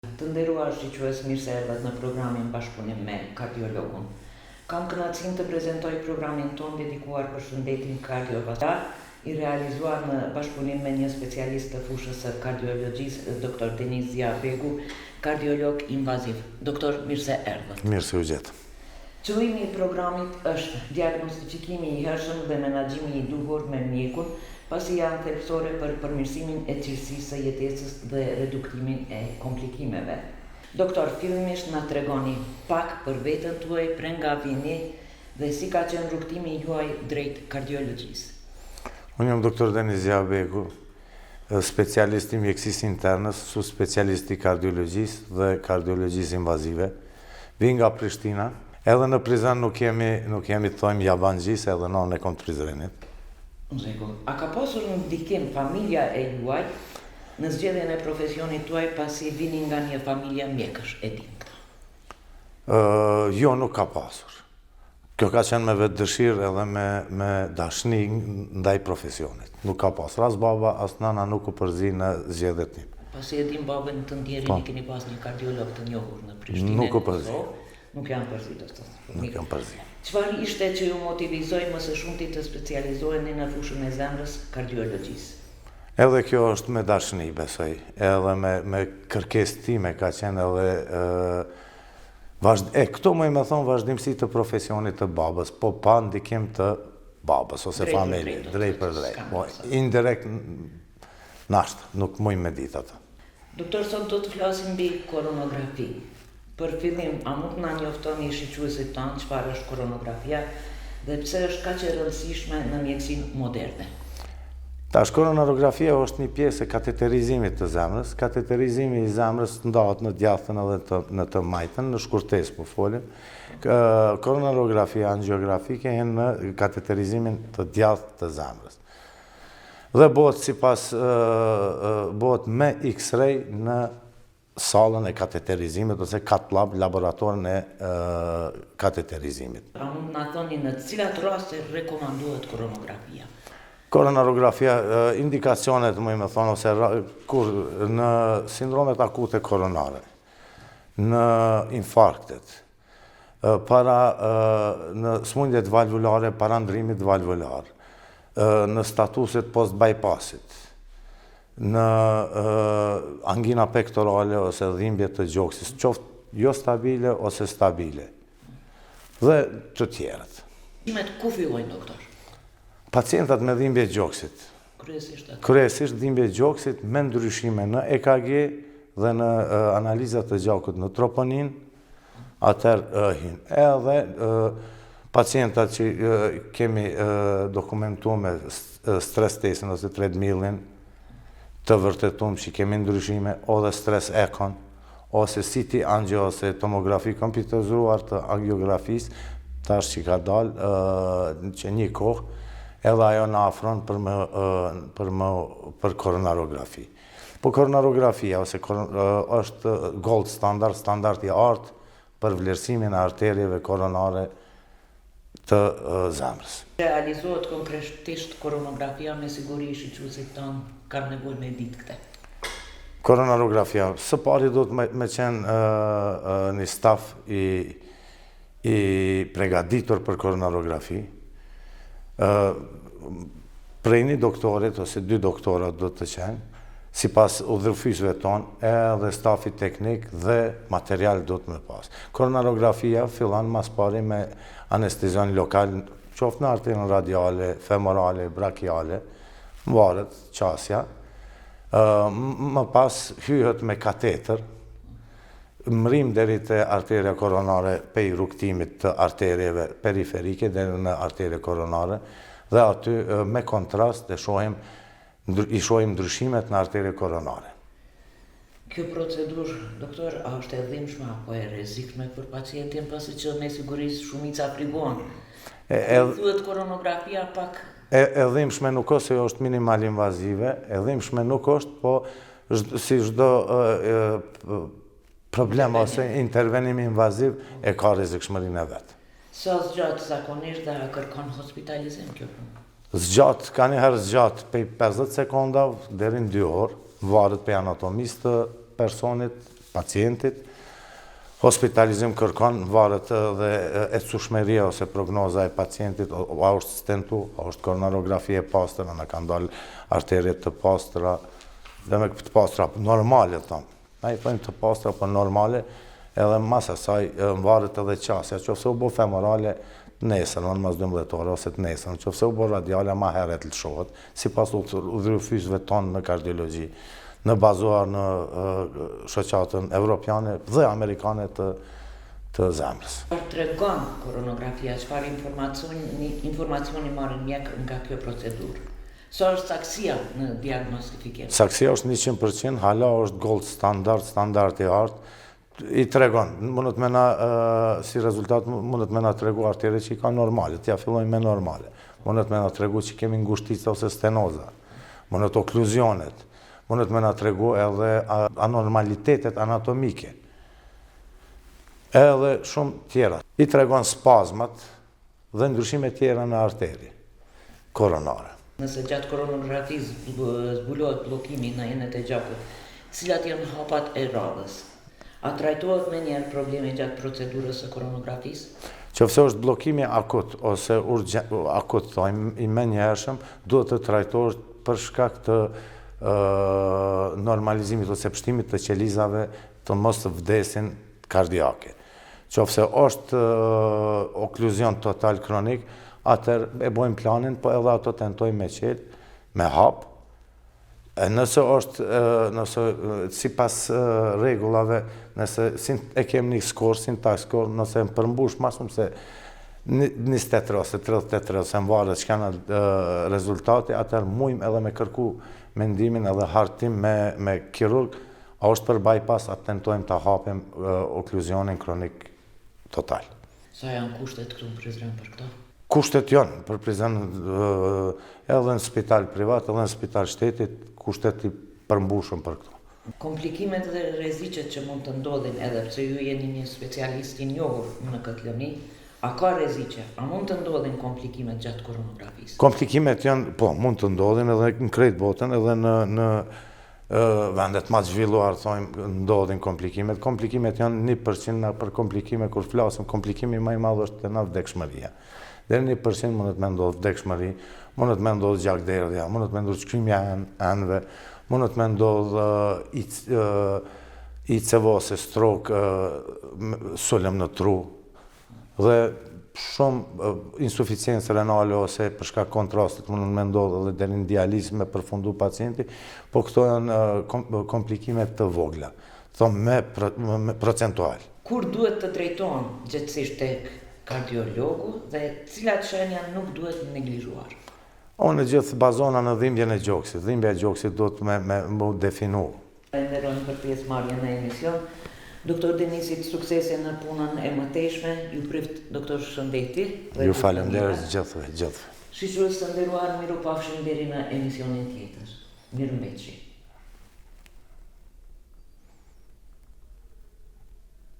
Të nderuar shiqës, mirë se erdhët në programin bashkëpunim me kardiologun. Kam kënaqësinë të prezantoj programin ton dedikuar për shëndetin kardiovaskular, i realizuar në bashkëpunim me një specialist të fushës së kardiologjisë, Dr. Deniz Ziabegu, kardiolog invaziv. Doktor, mirë se erdhët. Mirë se u gjetë. Qëllimi i programit është diagnostifikimi i hershëm dhe menaxhimi i duhur me mjekun, pasi janë thelbësore për përmirësimin e cilësisë së jetesës dhe reduktimin e komplikimeve. Doktor, fillimisht na tregoni pak për veten tuaj, prej nga vini dhe si ka qenë rrugtimi juaj drejt kardiologjisë. Unë jam doktor Deniz Ziabegu, specialist i mjekësisë internës, su specialist i kardiologjisë dhe kardiologjisë invazive. Vi nga Prishtina, edhe në Prizren nuk jemi thojmë jabangjisë, edhe në kom të Prizrenit. A ka pasur në ndikim familja e juaj në zgjedhjen e profesionit tuaj pasi vini nga një familje mjekësh, e din këta? Jo, nuk ka pasur. Kjo ka qenë me vetë dëshirë edhe me dashni ndaj profesionit. Nuk ka pasur. As baba, as nana nuk u përzi në zgjedhjet tim. Pasi e din babën të ndjerin i keni pas një kardiolog të njohur në Prishtinë. Nuk u përzi. Nuk janë përzi të të. Nuk janë përzi. Çfarë ishte që ju motivizoi më së shumti të specializoheni në fushën e zemrës kardiologjisë? Edhe kjo është me dashni, besoj. Edhe me kërkesë time ka qenë edhe këto më me thonë vazhdimësi të profesionit të babës, po pa ndikim të babës ose familje, drejt për drejt. Po, indirekt nashtë, nuk muj me ditë atë. Doktor, sot do të flasim mbi koronografi. Për fillim, a mund të na njoftoni shiqësit tanë çfarë është koronografia dhe pse është kaq e rëndësishme në mjekësinë moderne? Tash, koronografia është një pjesë e kateterizimit të zemrës. Kateterizimi i zemrës ndahet në djathën edhe në të majtën, në shkurtesë po folim. Koronografia angiografike janë në kateterizimin të djathtë të zemrës. Dhe bëhet me X-ray në salën e kateterizimit ose cath lab, laboratorin e kateterizimit. A mund na thoni në cilat raste rekomandohet koronografia? Koronografia, indikacionet, më thonë, ose në sindromet akute koronare, në infarktet, në smundjet valvulare, para ndrimit valvular, në statuset post-bypassit, në angina pektorale ose dhimbje të gjoksit, qoftë jo stabile ose stabile, dhe të tjerët. Ku fillojnë, doktor? Pacientat me dhimbje gjoksit. Kryesisht dhimbje gjoksit me ndryshime në EKG dhe në analizat të gjakut në troponin, atër hin. Edhe pacientat që kemi dokumentu me stres testin ose treadmillin, të vërtetum që kemi ndryshime, ose stres ekon, ose CT angio, ose tomografi kompjuterizuar të angiografisë, tash që ka dalë që një kohë, edhe ajo në afron për koronarografi. Po koronarografia është gold standard i artë për vlerësimin e arterjeve koronare të zemrës. Realizohet konkretisht koronografia, me siguri shiqësit tanë kanë nevojë me ditë këte? Koronarografia, së pari do të me qenë një staf i pregaditur për koronarografi. Prej një doktorit ose dy doktorat do të qenë, si pas udhërfysve tonë, edhe stafi teknik dhe material do të me pas. Koronarografia fillan mas pari me anestezion lokal, qoftë në arterën radiale, femorale, brachiale, varet, qasja. Më pas hyhet me katetër, mrim deri të arterja koronare pej rrugtimit të arterjeve periferike deri në arterje koronare dhe aty me kontrast i shohim ndryshimet në arterje koronare. Kjo procedurë, doktor, a është e dhimbshme apo e rrezikshme për pacientin, pasi që me sigurisë shumica frigon? Thuhet koronografia pak... E dhimbshme nuk është, se është minimal invazive, e dhimbshme nuk është, po si çdo problem ose intervenim invaziv e ka rrezikshmërinë e vet. Sa zgjat zakonisht dhe kërkon hospitalizim kjo punë? Zgjat, ka njëherë zgjat prej 50 sekonda deri në 2 orë, varet për anatomisë të personit, pacientit. Hospitalizim kërkon, varet dhe ecshmëria ose prognoza e pacientit, a është stentu, a është koronarografi e pastër, a në kanë dalë arteriet të pastra, dhe me të pastra normale, thonë. Na i thojmë të pastra, për normale, edhe mas asaj varet edhe qasja, qofse u bo femorale nesër, në mas 12 ore, ose të nesër, qofse u bo radiale, ma heret lëshohet, si pas udhërfysve tonë në kardiologi, në bazuar në shoqatën evropiane dhe amerikane të zemrës. Çfarë tregon koronografia, çfarë informacioni marrin mjek nga kjo procedurë? Sa është saksia në diagnostifikim? Saksia është 100%, hala është gold standard i artë. I tregon, mundet me na, si rezultat, mundet me na tregu artere që i ka normale, t'ja fillojnë me normale. Mundet me na tregu që kemi ngushtica ose stenoza, mundet okluzionet, mundet me na tregu edhe anormalitetet anatomike, edhe shumë tjera. I tregon spazmat dhe ndryshime tjera në arteri koronare. Nëse gjatë koronografisë zbulohet bllokimi në enet e gjakut, cilat janë hapat e radhës? A trajtohet me njerë probleme gjatë procedurës së koronografisë? Qofse është bllokimi akut ose akut, i menjëhershëm, duhet të trajtohet për shkak të normalizimit ose pështimit të qelizave të mos të vdesin kardiake. Qofse është okluzion total kronik, atër e bojmë planin, po edhe ato tentojmë me qetë, me hap. Nëse është, si pas regullave, nëse e kemi një skor, syntax score, nëse më përmbush ma shumë se 28 ose 38 ose më varet që kanë rezultate, atër mujmë edhe me kërku mendimin edhe hartim me kirurg, a është për bypass, atë tentojmë të hapim okluzionin kronik total. Sa janë kushtet këtu në Prizren për këto? Kushtet janë për Prizren edhe në spital privat, edhe në spital shtetit, kushtet i përmbushëm për këto. Komplikimet dhe rreziqet që mund të ndodhin edhe pse ju jeni një specialist i njohur në këtë lëmi, a ka rreziqe? A mund të ndodhin komplikimet gjatë koronografisë? Komplikimet janë, po, mund të ndodhin edhe në krejt botën, edhe në vendet ma zhvilluar, thojmë, ndodhin komplikimet. Komplikimet janë 1% për komplikime, kur flasim, komplikimi ma i madh është në vdekshmëria. Deri 1% mundet me ndodhë vdekshmëri, mundet me ndodhë gjakderdhja, mundet me ndodhë shkrymja enëve, mundet me ndodhë ICV, strok, sulm në tru, dhe shumë insuficiencë renale ose për shkak kontrastit mundet me ndodhë edhe deri në dializë me përfundu pacienti, po këto janë komplikimet të vogla, thonë me procentual. Kur duhet të drejtohen gjithësisht tek kardiologu dhe cilat shenja nuk duhet neglizhuar? Unë gjithë bazona në dhimbjen e gjoksit. Dhimbja e gjoksit duhet me definu. Falenderojmë për pjesëmarrjen në emision. Doktor Denisit, suksese në punën e mëtejshme, ju prift doktor shëndeti. Ju falenderoj gjithëve. Shoqërues të nderuar, mirupafshim deri në emisionin tjetër. Mirëmbëjtje.